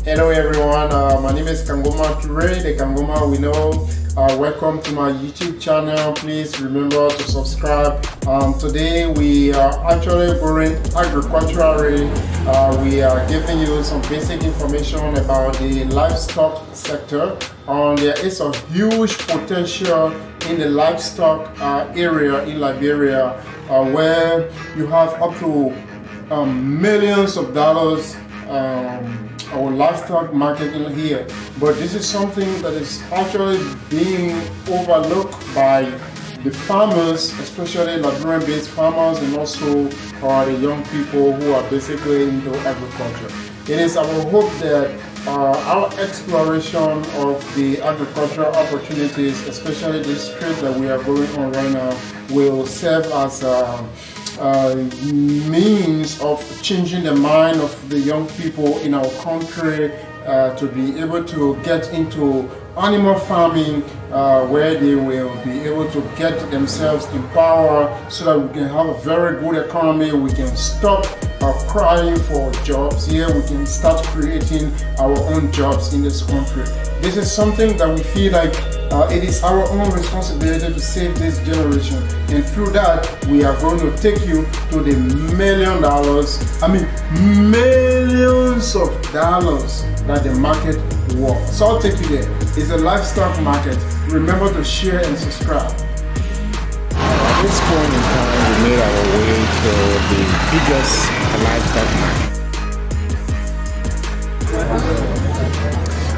Hello everyone, my name is Kangoma Ture, the Kangoma we know. Welcome to my YouTube channel. Please remember to subscribe. Today we are actually going agriculturally. We are giving you some basic information about the livestock sector. There is a huge potential in the livestock area in Liberia, where you have up to millions of dollars our livestock market in here, but this is something that is actually being overlooked by the farmers, especially Liberian-based farmers, and also the young people who are basically into agriculture. It is our hope that our exploration of the agricultural opportunities, especially this trip that we are going on right now, will serve as means of changing the mind of the young people in our country to be able to get into animal farming, where they will be able to get themselves empowered so that we can have a very good economy. We can stop crying for jobs here. We can start creating our own jobs in this country. This is something that we feel like it is our own responsibility to save this generation, and through that we are going to take you to the millions of dollars that the market worth. So I'll take you there. It's a livestock market. Remember to share and subscribe. At this point in time, we made our way to the biggest livestock market.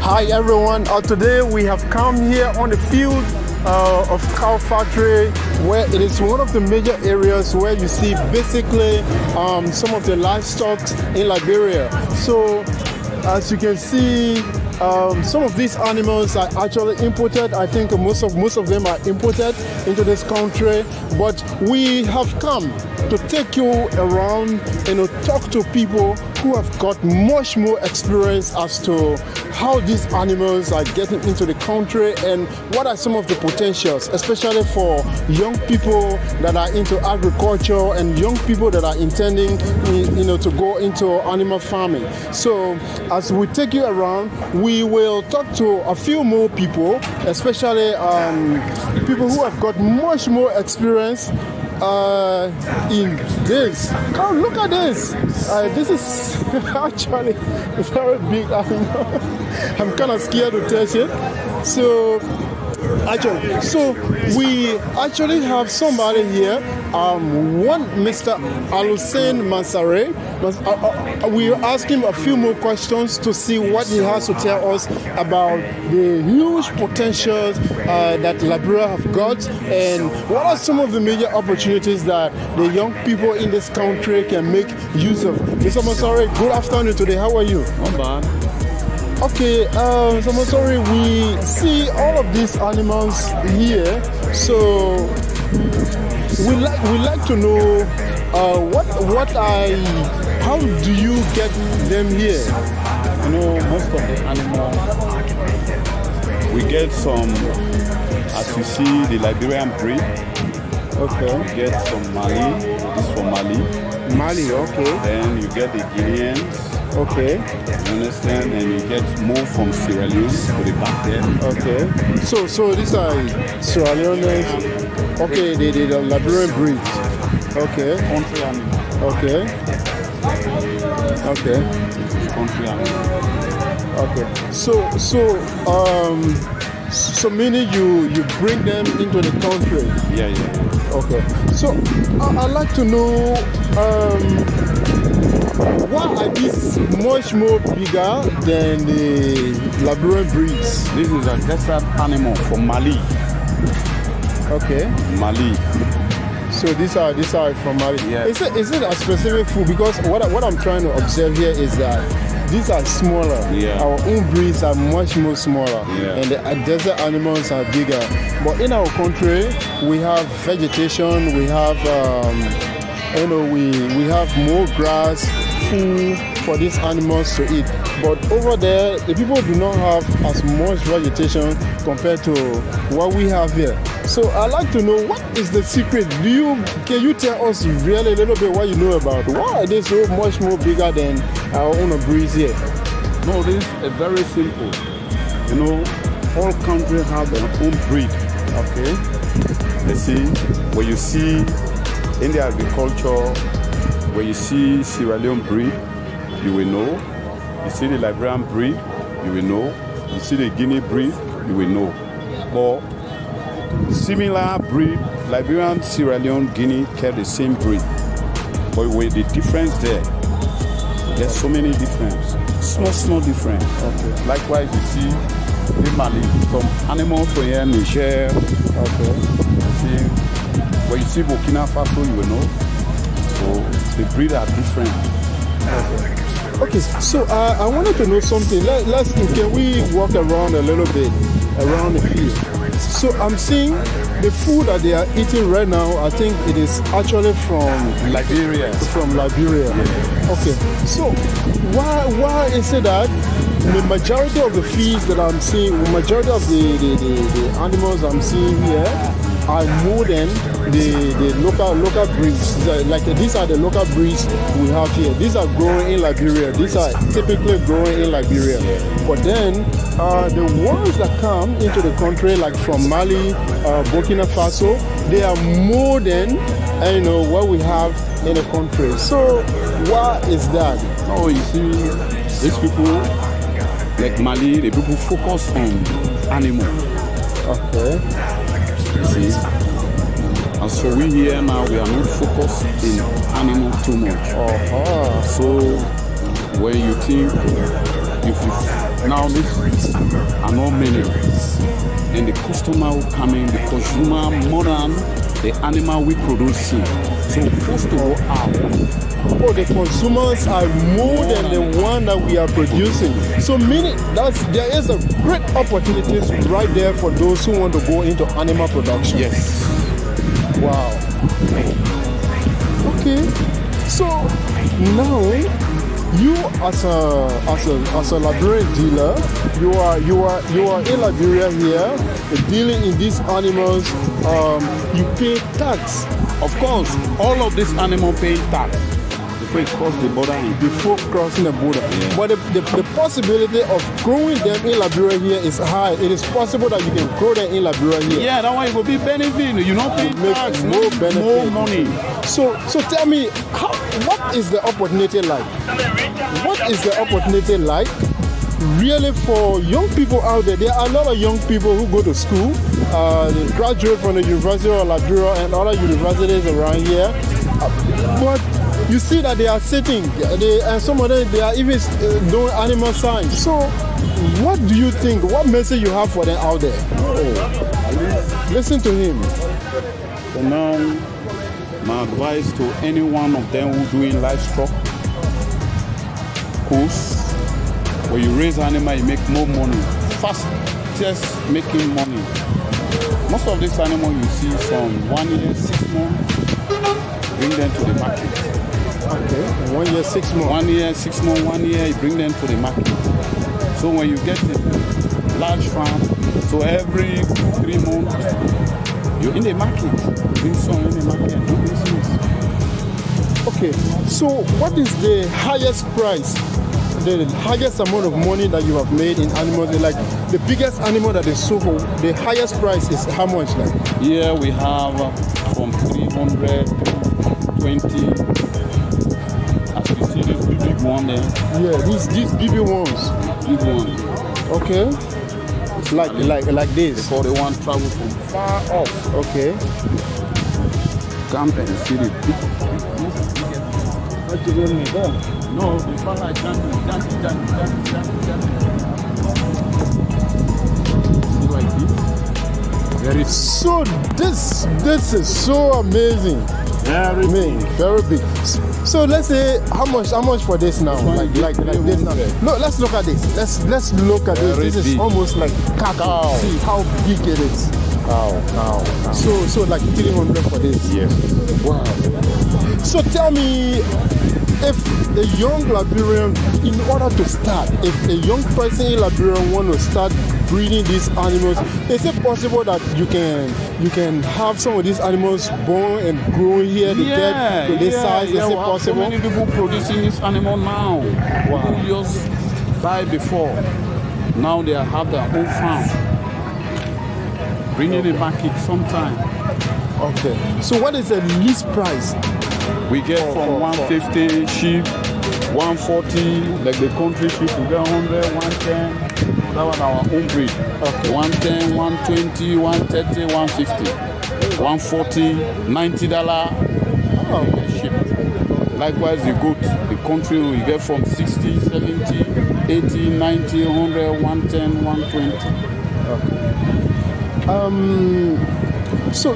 Hi everyone, today we have come here on the field of cow factory, where it is one of the major areas where you see basically some of the livestock in Liberia. So as you can see, some of these animals are actually imported. I think most of them are imported into this country, but we have come to take you around and talk to people who have got much more experience as to how these animals are getting into the country and what are some of the potentials, especially for young people that are into agriculture and young people that are intending, to go into animal farming. So as we take you around, we will talk to a few more people, especially people who have got much more experience in this. Oh, look at this. This is actually very big animal. I'm kind of scared to touch it. So we actually have somebody here, one Mr. Alusen Mansare. We ask him a few more questions to see what he has to tell us about the huge potentials that Liberia have got, and what are some of the major opportunities that the young people in this country can make use of. Mr. Mansare, good afternoon today. How are you? Not bad. Okay, so I'm sorry, we see all of these animals here, so we like to know how do you get them here? You know, most of the animals we get from, as you see, the Liberian breed. Okay. We get from Mali. This from Mali. Mali, okay. Then you get the Guineans. Okay. You understand? And you get more from Sierra Leone to the back there. Okay. So these are Sierra Leoneans. Okay, the Liberian breed. Okay. Country animal. Okay. Okay. Country animal. Okay. So meaning you bring them into the country. Yeah. Okay. So I'd like to know why are these much more bigger than the Liberian breeds? This is a desert animal from Mali. Okay. Mali. So these are from Mali. Yeah. Is it a specific food? Because what I'm trying to observe here is that these are smaller. Yeah. Our own breeds are much more smaller. Yeah. And the desert animals are bigger. But in our country, we have vegetation. We have we have more grass, food for these animals to eat. But over there, the people do not have as much vegetation compared to what we have here. So I'd like to know, what is the secret? Can you tell us really a little bit what you know about? Why are they so much more bigger than our own breeds here? No, this is very simple. You know, all countries have their own breed. Okay. You see, when you see in the agriculture, when you see Sierra Leone breed, you will know. You see the Liberian breed, you will know. You see the Guinea breed, you will know. But similar breed, Liberian, Sierra Leone, Guinea carry the same breed. But with the difference there's so many difference. Small difference. Okay. Likewise, you see in Mali, some animals from here, Niger. Okay. You see, when you see Burkina Faso, you will know. So the breed are different. Okay, so I wanted to know something. Can we walk around a little bit around the field? So I'm seeing the food that they are eating right now. I think it is actually from Liberia. From Liberia. Yeah. Okay, so why is it that the majority of the feeds that I'm seeing, the majority of the animals I'm seeing here are more than the local breeds? Like these are the local breeds we have here. These are growing in Liberia. These are typically growing in Liberia. But then the ones that come into the country, like from Mali, Burkina Faso, they are more than what we have in the country. So why is that? Oh, you see, these people like Mali, the people focus on animal. Okay. You see. And so we here now, we are not focused in animal too much. So when you think, now this are not many, and the customer will come in, the consumer more than the animal we produce here. So first of all, the consumers are more than the one that we are producing. So meaning there is a great opportunity right there for those who want to go into animal production. Yes. Wow. Okay. So now you as a Liberian dealer, you are in Liberia here, dealing in these animals. You pay tax. Of course, all of these animals pay tax before it crosses the border. Before crossing the border. Yeah. But the possibility of growing them in Liberia here is high. It is possible that you can grow them in Liberia here. Yeah, that way it will be benefit. You don't pay tax, more benefit, more money. So tell me, what is the opportunity like? What is the opportunity like? Really, for young people out there, there are a lot of young people who go to school, they graduate from the University of Liberia and other universities around here, but you see that they are sitting, and some of them, they are even doing animal science. So what do you think, what message you have for them out there? Listen to him. For now, my advice to any one of them who doing livestock course, when you raise animal, you make more money. Fastest making money. Most of these animals you see from 1 year, 6 months, bring them to the market. Okay, 1 year, 6 months. 1 year, 6 months, 1 year, you bring them to the market. So when you get a large farm, so every 3 months, you're in the market. Bring some in the market and do business. Okay, so what is the highest price? The highest amount of money that you have made in animals, like the biggest animal that is sold for, the highest price is how much? Like? Here we have from 300 to 20. As you see this big one there. Yeah, these BB ones. Big one. Okay. Like this. Before the one travel from far off. Okay. Come and see the big. What you doing me there? No, the one I can't do. See like this? Very. So this is so amazing. Very big. Very big. So let's say how much for this now? Like this now. No, let's look at this. Let's look at this. This is almost like cattle. See how big it is. Wow. So like 300 for this. Yes. Wow. So tell me, if a young Liberian, in order to start, if a young person in Liberia want to start breeding these animals, is it possible that you can have some of these animals born and grow here to get to this size? Is it possible? So many people producing this animal now. Wow. Just buy before. Now they have their own farm. Bringing it back in sometime. Okay. So what is the least price? We get from 150 sheep, 140, like the country sheep, we get 100, 110. That was our own breed. Okay. 110, 120, 130, 150, 140, $90 sheep. Likewise, the goat, the country we get from 60, 70, 80, 90, 100, 110, 120. Okay. So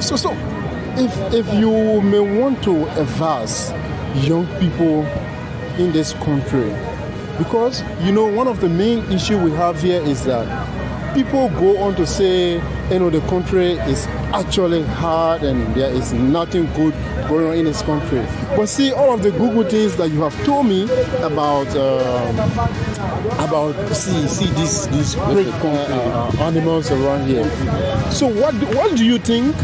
if you may want to advise young people in this country, because you know one of the main issue we have here is that people go on to say, you know, the country is actually hard and there is nothing good going on in this country. But see, all of the good things that you have told me about see these great animals around here. So what do you think?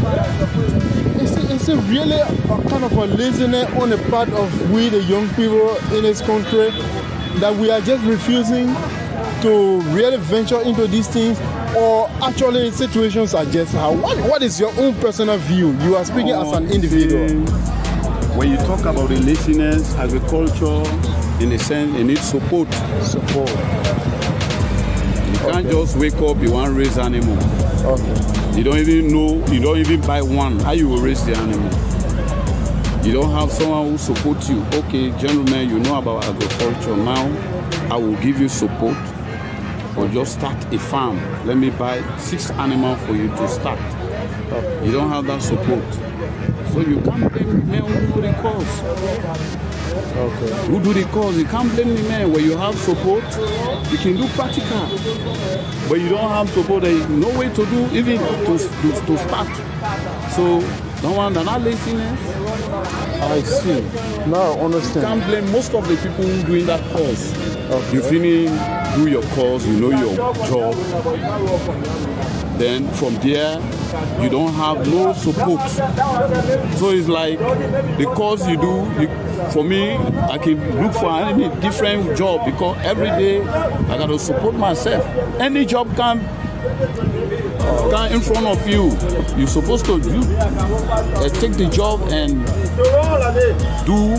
Is it really a kind of a laziness on the part of we the young people in this country that we are just refusing to really venture into these things, or actually situations are just how? What is your own personal view? You are speaking as an individual. When you talk about the laziness, agriculture, in a sense, it needs support. You can't just wake up, you want to raise animal. Okay. You don't even know, you don't even buy one. How you will raise the animal? You don't have someone who supports you. Okay, gentlemen, you know about agriculture. Now, I will give you support. Or just start a farm. Let me buy 6 animals for you to start. You don't have that support. So you can't blame the man who do the cause. Okay. Who do the cause? You can't blame the man. When you have support, you can do practical. But you don't have support, there is no way to do even to start. So don't want that laziness. I see. Now I understand. You can't blame most of the people who doing that cause. Okay. You finish, do your cause, you know your job. Then from there, you don't have no support. So it's like the cause you do, for me, I can look for any different job because every day I got to support myself. Any job come in front of you, you're supposed to do, take the job and do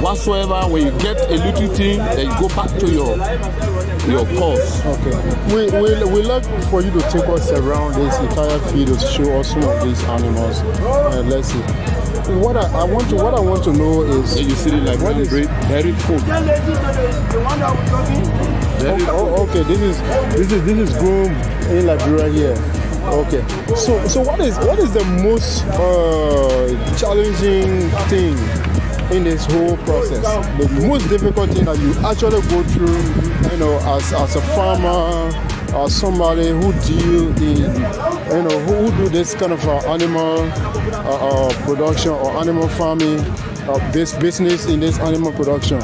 whatsoever. When you get a little thing, then you go back to your cause. Okay. We like for you to take us around this entire field to show us some of these animals. Let's see. What I want to know is, you see the Liberian breed, dairy food. Okay, this is grown in Liberia here. Okay, so what is the most challenging thing in this whole process? The most difficult thing that you actually go through, you know, as a farmer or somebody who deal in, you know, who do this kind of animal production or animal farming, this business in this animal production.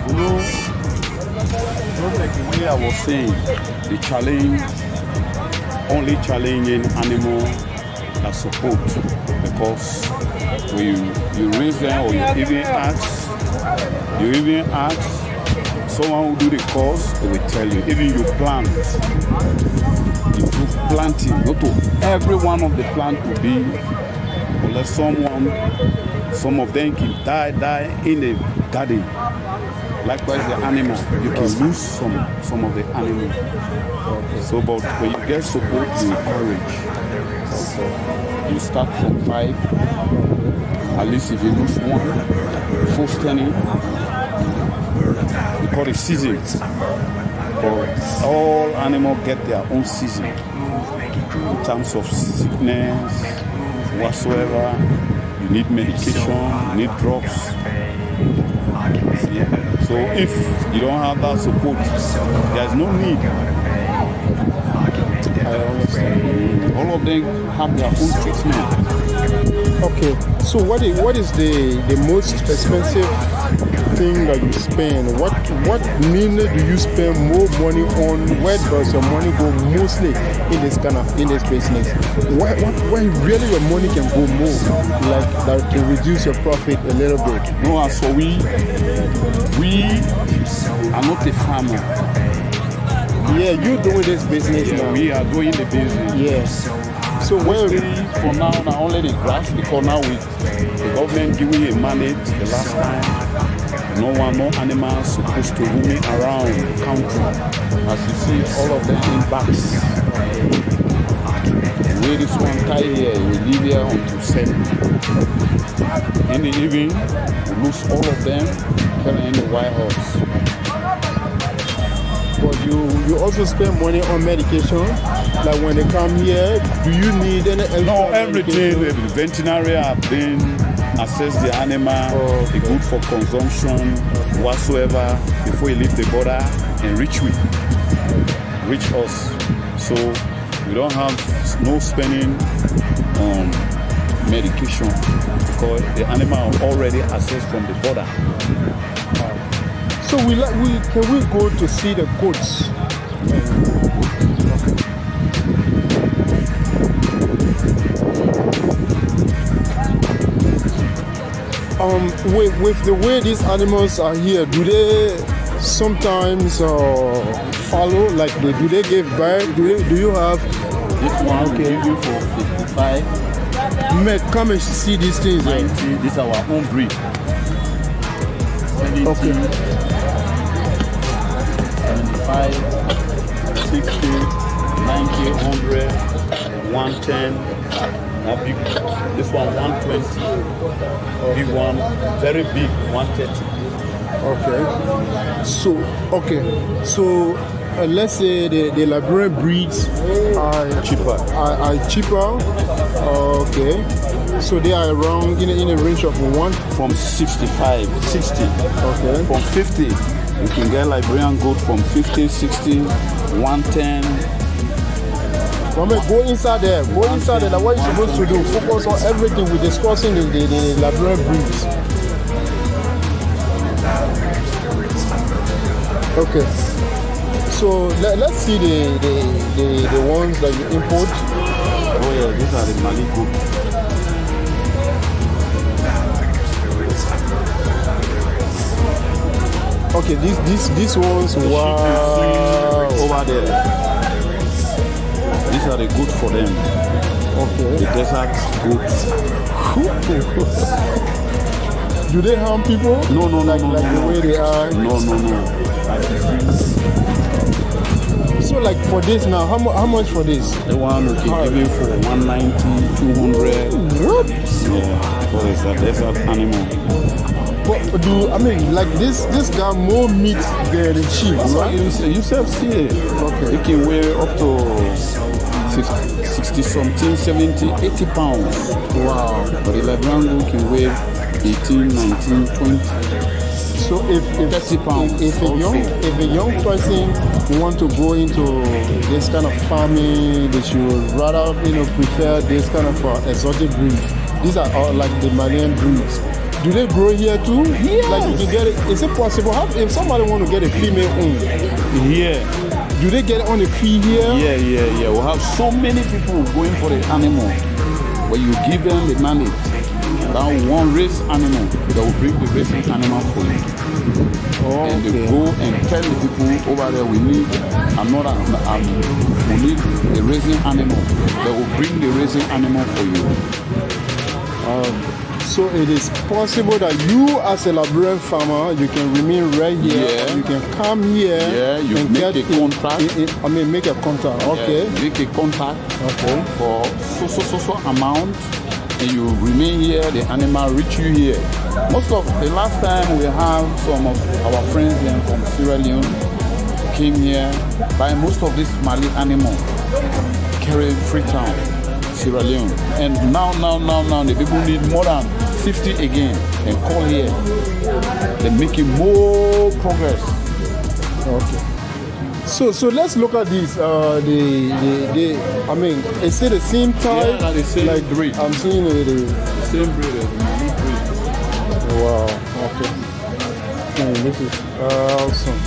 You know, just like the way I was saying, the challenge, only challenging animal that support, because when you raise them or you even ask someone who do the cause, they will tell you. Even you plant, you do planting, not to every one of the plant will be, unless some of them can die in the garden. Likewise, the animal, you can lose some of the animal. So, but when you get support, you encourage. You start from 5. At least if you lose one, first turning, we call it season. But all animals get their own season in terms of sickness, whatsoever. You need medication, you need drugs. So if you don't have that support, there's no need. I understand. All of them have their own treatment. Okay, so what is the most expensive thing that you spend? What mainly do you spend more money on? Where does your money go mostly in this business? Where really your money can go more, like that to reduce your profit a little bit? No, as for we are not a farmer. Yeah, you're doing this business now. We are doing the business. Yes. So where for now, not only the grass, because now with the government giving a mandate the last time, no animals supposed to roam around the country. As you see, all of them in bags. The way this one tie here, we leave here until 7. In the evening, we lose all of them, carrying the white horse. But you also spend money on medication. Like when they come here, do you need any extra everything. The veterinary have been assess the animal, the good for consumption, whatsoever, before you leave the border and reach us. So we don't have no spending on medication because the animal are already assessed from the border. So can we go to see the goats? With the way these animals are here, do they sometimes follow? Like do they give birth? Do you have this one? Okay, give you for 55. Mate, come and see these things. 90. This is our own breed. 70, okay. 75, 60, 90, 100, 110. Big, this one 120. Big one, very big 130. Okay. So let's say the Liberian breeds are cheaper. Are cheaper. Okay. So they are around in a range of one from 65, 60. Okay. From 50, you can get Liberian goat from 50, 60, 110. Go inside there. Go inside there. Like what you're supposed to do. Focus on everything we're discussing in the Liberian breeds. Okay. So let's see the ones that you import. Oh yeah, these are the Mali goats. Okay, these ones. Wow. Over there. These are the good for them. Okay. The desert goods. Do they harm people? No. Like the way they are? No. So like for this now, how much for this? The one we can give you for 190, 200. What? Yeah, for a desert animal. But like this got more meat than the sheep, right? You self see it. Okay. You can weigh up to 60 something, 70, 80 pounds. Wow. But the Liberian goat can weigh 18, 19, 20. So if 30 pounds. If a young person want to go into this kind of farming, they should rather prefer this kind of exotic breed. These are all like the Malian breeds. Do they grow here too? Yes. Like you can get it. Is it possible? If somebody want to get a female owned? Yeah. Do they get it on the feed here? Yeah. We have so many people going for the animal. When you give them the money, that one race animal, they will bring the racing animal for you. Okay. And they go and tell the people over there we need another, we need a racing animal. They will bring the racing animal for you. So it is possible that you, as a Liberian farmer, you can remain right here. Yeah. You can come here. Yeah, you and make get a contract. Make a contract. Okay. Yeah, make a contract. Okay. For so amount, and you remain here. The animal reach you here. Most of the last time we have some of our friends here from Sierra Leone came here, buy most of this Mali animal, carry Freetown, Sierra Leone, and now the people need more than 50 again and call here. They're making more progress. Okay. So let's look at this. Is it the same type? Yeah, the same breed. I'm seeing the same breed as the Mali breed. Wow. Okay. This is awesome.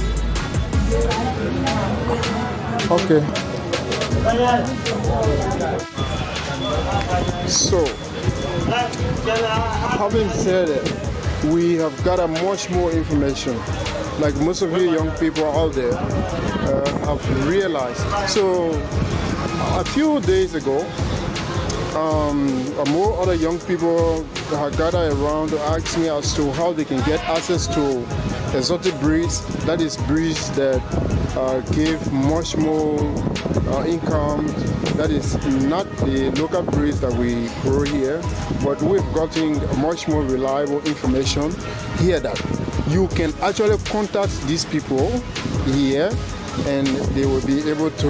Okay. So, having said it, we have got much more information. Like most of you young people out there have realized. So a few days ago, more other young people have gathered around to ask me as to how they can get access to exotic breeds, that is breeds that give much more income. That is not the local breeds that we grow here, but we've gotten much more reliable information here that you can actually contact these people here and they will be able to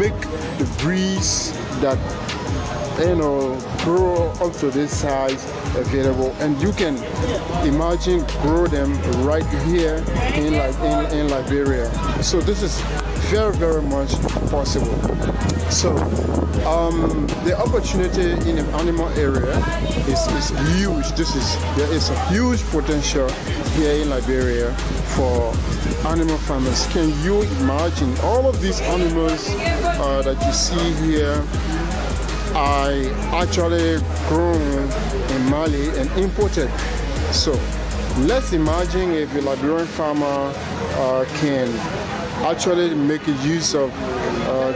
make the breeds that grow up to this size available, and you can imagine grow them right here in Liberia. So this is very much possible. So the opportunity in the animal area is huge. There is a huge potential here in Liberia for animal farmers. Can you imagine all of these animals that you see here? I actually grown in Mali and imported. So let's imagine if a Liberian farmer can actually make use of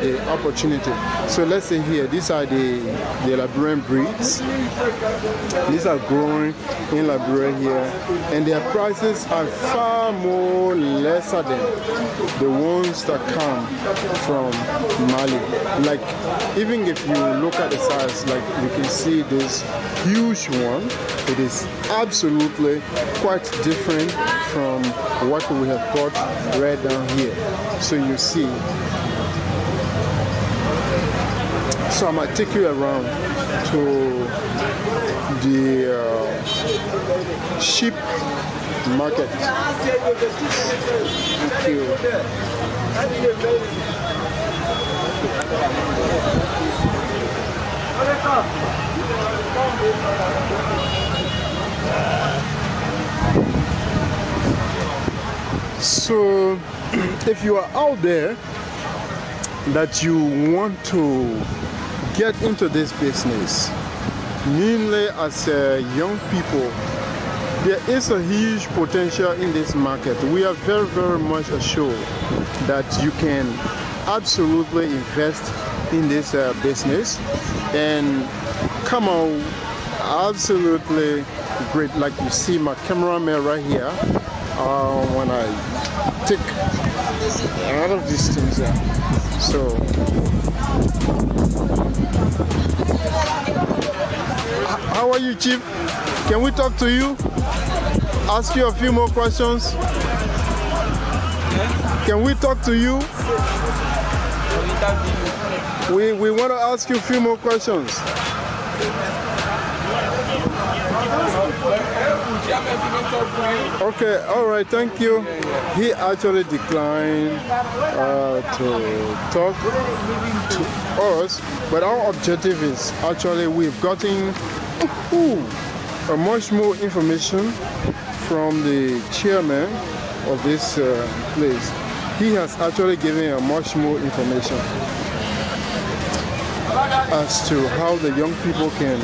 the opportunity. So let's say here, these are the Liberian breeds. These are grown in Liberia here, and their prices are far more lesser than the ones that come from Mali. Like, even if you look at the size, like you can see this huge one, it is absolutely quite different from what we have got right down here. So you see. So I might take you around to the sheep market. Thank you. So if you are out there that you want to get into this business, mainly as young people, there is a huge potential in this market. We are very much assured that you can absolutely invest in this business and come out absolutely great. Like you see my cameraman right here, when I take a lot of these things there. So how are you, Chief? Can we talk to you? Ask you a few more questions? Can we talk to you? We want to ask you a few more questions. Okay, all right, thank you. He actually declined to talk to us, but our objective is actually we've gotten much more information from the chairman of this place. He has actually given us much more information as to how the young people can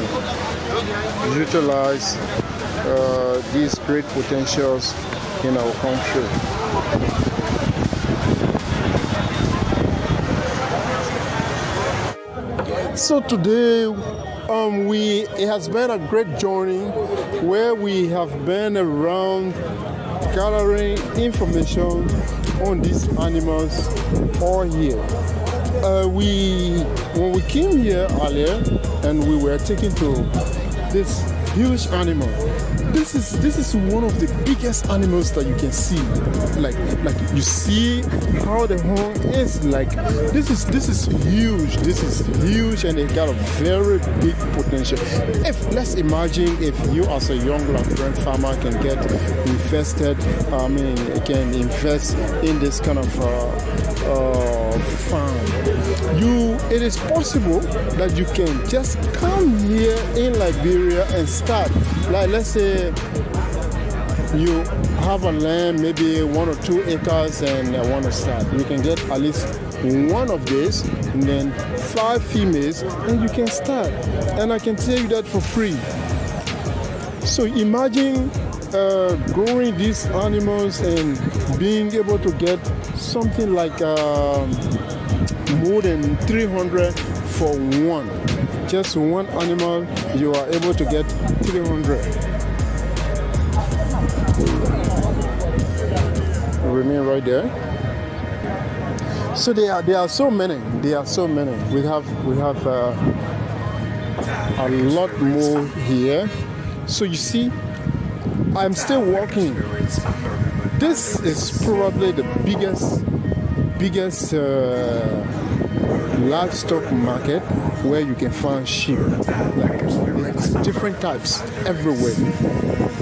utilize these great potentials in our country. So today it has been a great journey where we have been around gathering information on these animals all here. When we came here earlier and we were taken to this huge animal, this is one of the biggest animals that you can see. Like you see how the horn is. Like this is huge. This is huge, and it got a very big potential. Let's imagine if you as a young Liberian farmer can get invested. Can invest in this kind of farm. It is possible that you can just come here in Liberia and start. Like, let's say you have a land, maybe 1 or 2 acres, and want to start. You can get at least one of these, and then 5 females, and you can start. And I can tell you that for free. So imagine growing these animals and being able to get something like more than 300 for one. Just one animal, you are able to get 300. Remain right there. So there are so many. There are so many. We have a lot more here. So you see, I'm still walking. This is probably the biggest livestock market where you can find sheep, like different types everywhere,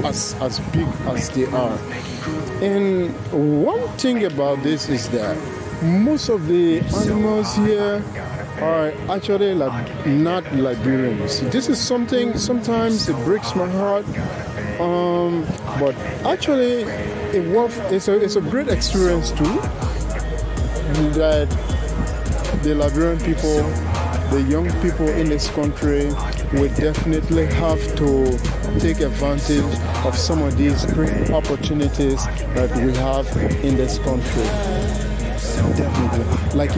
as big as they are. And one thing about this is that most of the animals here are actually like not Liberians. This is something sometimes it breaks my heart, but actually it's a great experience too, that the Liberian people, the young people in this country will definitely have to take advantage of some of these great opportunities that we have in this country. Definitely. Like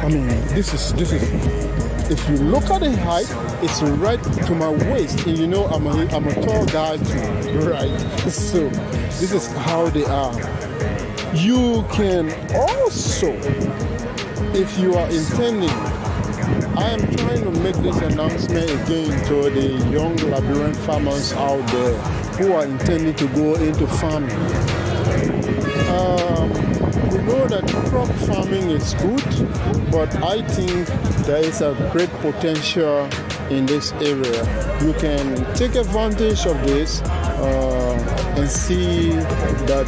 I mean, this is if you look at the height, it's right to my waist, and you know I'm a tall guy too, right? So this is how they are. You can also, if you are intending, I am trying to make this announcement again to the young Liberian farmers out there who are intending to go into farming. We know that crop farming is good, but I think there is a great potential in this area. You can take advantage of this and see that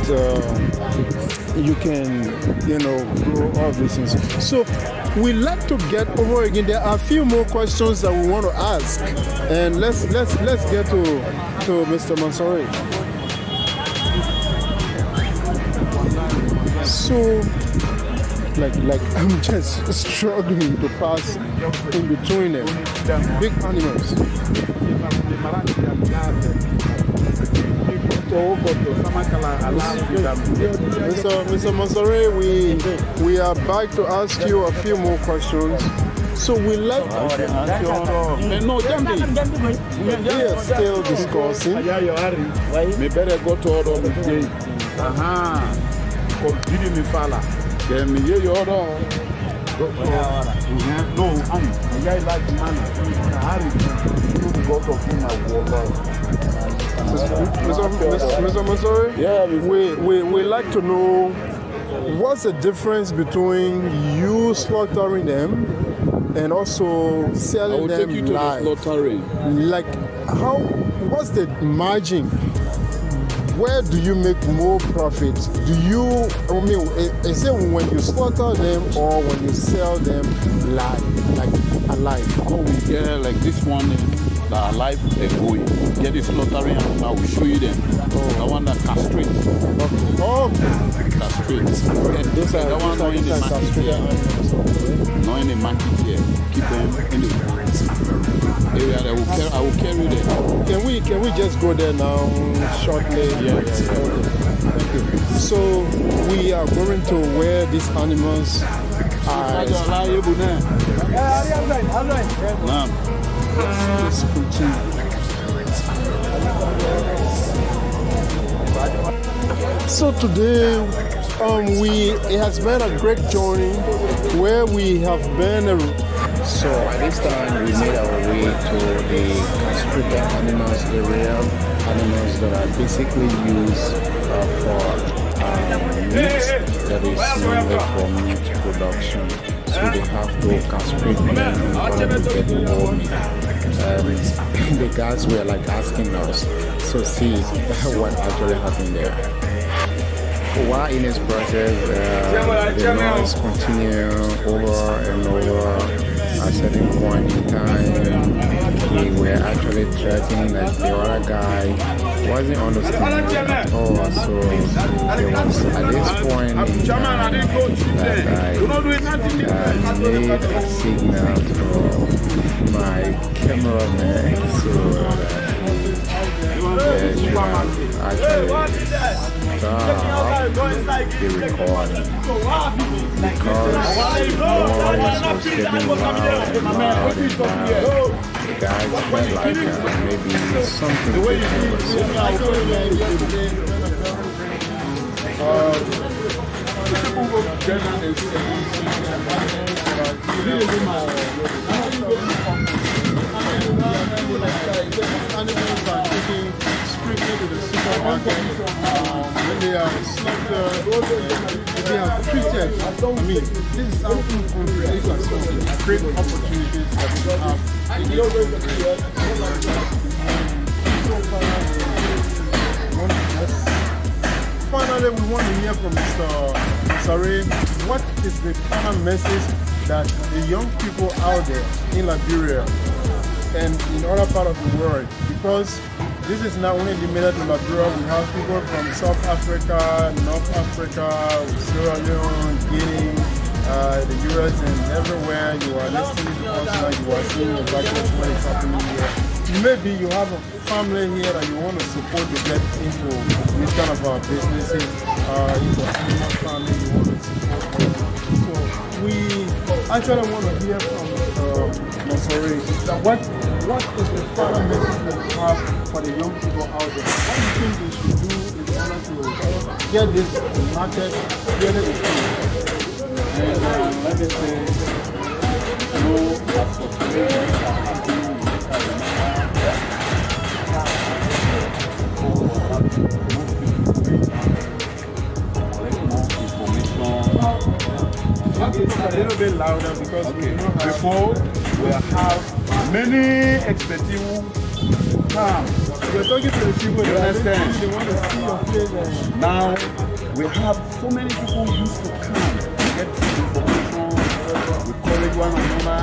you can, grow all these things. So we like to get over again. There are a few more questions that we want to ask, and let's get to Mr. Mansori. So, like I'm just struggling to pass in between them. Big animals. Mr. Mansori, we are back to ask you a few more questions. So we like we are still discussing. Me better go to all of the Give me fala. Then me hear your order. No, I like money. Go to Mr. Mansori? Yeah, we like to know what's the difference between you slaughtering them and also selling them take you live. to the slaughtering. Like what's the margin? Where do you make more profit? Is it when you slaughter them or when you sell them live, like alive? Oh, we get like this one that alive and going. Get the slaughtering and I will show you them. The one that castrates. Oh, castrates. That one not in the market here. Not in the market here. Keep them in the area that I will carry them. Can we just go there now shortly? Yeah. Okay. Thank you. So we are going to where these animals are. Let's continue. So today, it has been a great journey where we have been. So at this time we made our way to the castrated animals area, animals that are basically used for meat, that is mainly for meat production. So they have to castrate them in order to get more meat. The guys were like asking us, so see what actually happened there. While in this process, the noise continue over and over. At a certain point in time, we were actually threatening that the other guy wasn't understanding at all. So it was at this point in time that I made a signal to my cameraman so that he should actually stop the recording because the noise was getting loud and loud and loud. The guys felt like maybe something different was animals are taken strictly to the supermarket. When they are slaughtered, they are treated. I mean, this is something unpredictable. Great opportunities that we have. Finally, we want to hear from Mr. Ray. What is the final message that the young people out there in Liberia and in other parts of the world, because this is not only limited to Liberia, we have people from South Africa, North Africa, Sierra Leone, Guinea, the US, and everywhere you are listening to us now, you are seeing exactly what is happening here. Maybe you have a family here that you want to support to get into this kind of businesses, into animal farming, you want to support. So we actually want to hear from Mr. Ray, what is the final message that you have for the young people out there? What do you think they should do in order to get this market, get it in? And let me say, It's a little bit louder because before we have many expertise who come. We're talking to the people, You understand? They want to see your face. Now we have so many people who used to come get information, we encourage one another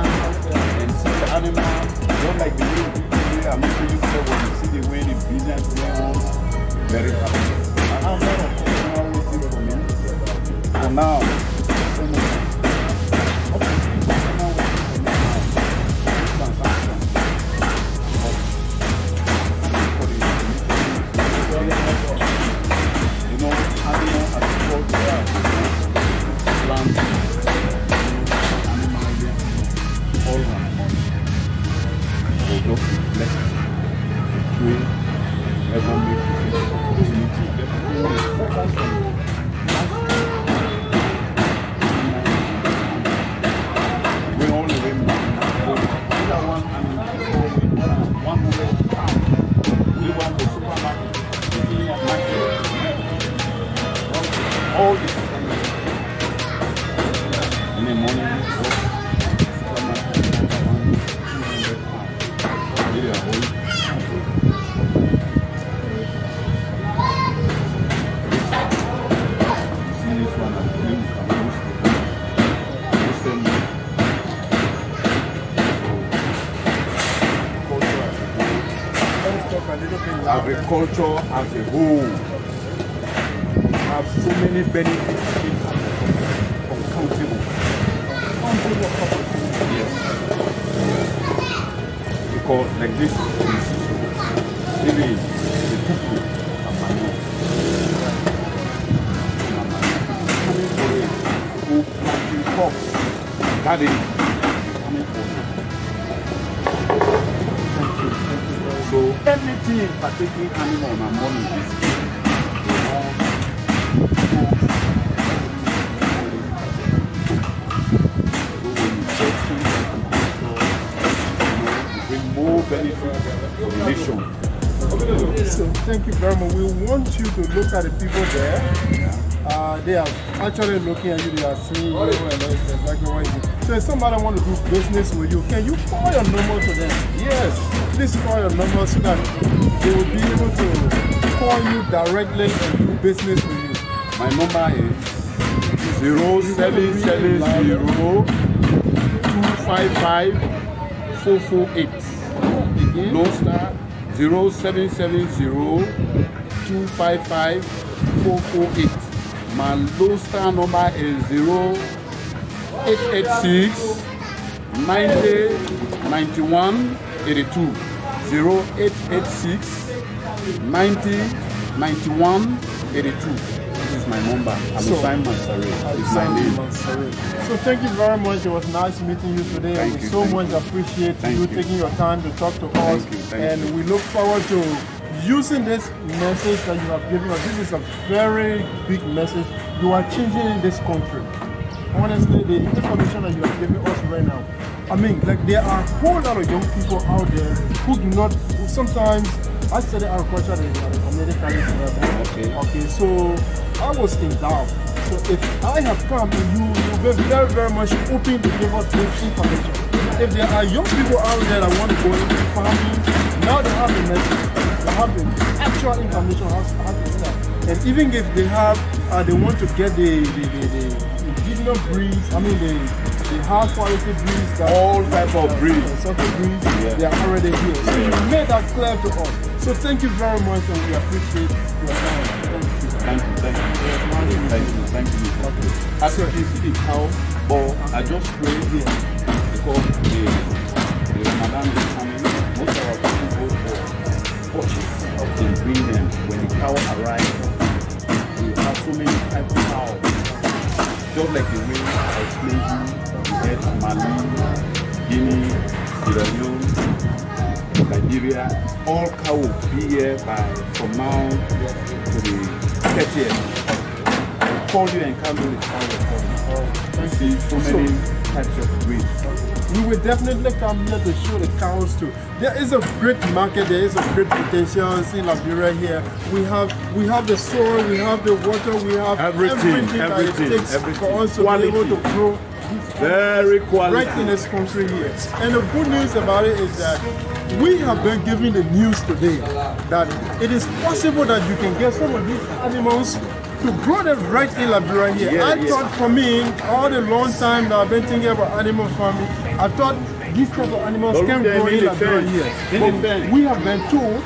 and see the animal. Don't like the way we do today. I'm not sure you say when you see the way the business going on, very happy. I have a lot of personal waiting for me. For now, so much. all the in the morning, agriculture as a whole have so many benefits uncountable opportunities. Yes. Because like this, really the people are manure. Who planting crops, gardening, coming forward. So anything partaking animal on our money is bring more benefit for the nation. So thank you very much. We want you to look at the people there. They are actually looking at you, they are seeing you, and that's exactly what you do. So if somebody want to do business with you, can you call your number to them? Yes. Please call your number so that they will be able to call you directly and do business with you. My number is 0770-255-448. Again? No star 0770-255-448. My low star number is 0886-90-91-82. 0886-90-91-82. 9182. This is my number. Simon Mansare. It's my name. So thank you very much. It was nice meeting you today. Thank you so much appreciate you taking your time to talk to us. Thank you. We look forward to using this message that you have given us. This is a very big message. You are changing in this country. Honestly, the information that you are giving us right now, I mean, like there are a whole lot of young people out there who do not, sometimes, I study agriculture in the community college level. Okay, so I was in doubt. So if I have come to you, you'll be very, very much open to give us this information. If there are young people out there that want to go into farming, now they have the message, they have the actual information how to start. And even if they have, they want to get the indigenous breeds, I mean the high quality breeds, all types of breeds, they are already here. So you made that clear to us. So thank you very much, and we appreciate your time. Thank you. As you can see the cow, but I just pray here because the Ramadan is coming. Most of our people go for purchase of the ingredients. When the cow arrives, we have so many types of cows. Just like the way I explained you, we had Mali, Guinea, Sierra Leone, Liberia. All cow will be here from now to the 30th. We'll call you and come to the cow. You see so many types of breeds. We will definitely come here to show the cows too. There is a great market, there is a great potential in Liberia here. We have the soil, we have the water, we have everything that it takes for us to be able to grow very quality right in this country here. And the good news about it is that we have been given the news today that it is possible that you can get some of these animals to grow them right in Liberia here. I thought for me, all the long time that I've been thinking about animal farming, I thought these type of animals can grow in Liberia here. But we have been told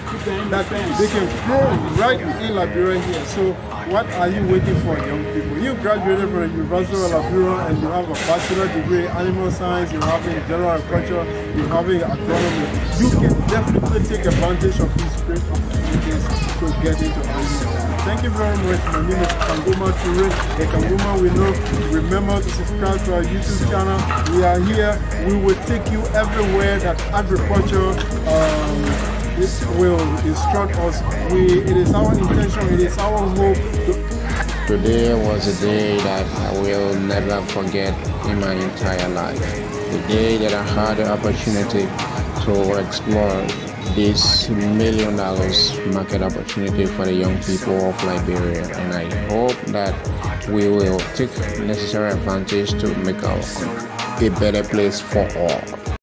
that they can grow right in Liberia here. So what are you waiting for, young people? You graduated from the University of Liberia and you have a bachelor degree in animal science, you have in general agriculture, you have in agronomy. You can definitely take advantage of these great opportunities to get into animal. Thank you very much. My name is Kangoma Ture. Kangoma, we know. Remember to subscribe to our YouTube channel. We are here. We will take you everywhere that agriculture will instruct us. It is our intention, it is our hope. Today was a day that I will never forget in my entire life. The day that I had the opportunity to explore this $1 million market opportunity for the young people of Liberia, and I hope that we will take necessary advantage to make our country a better place for all.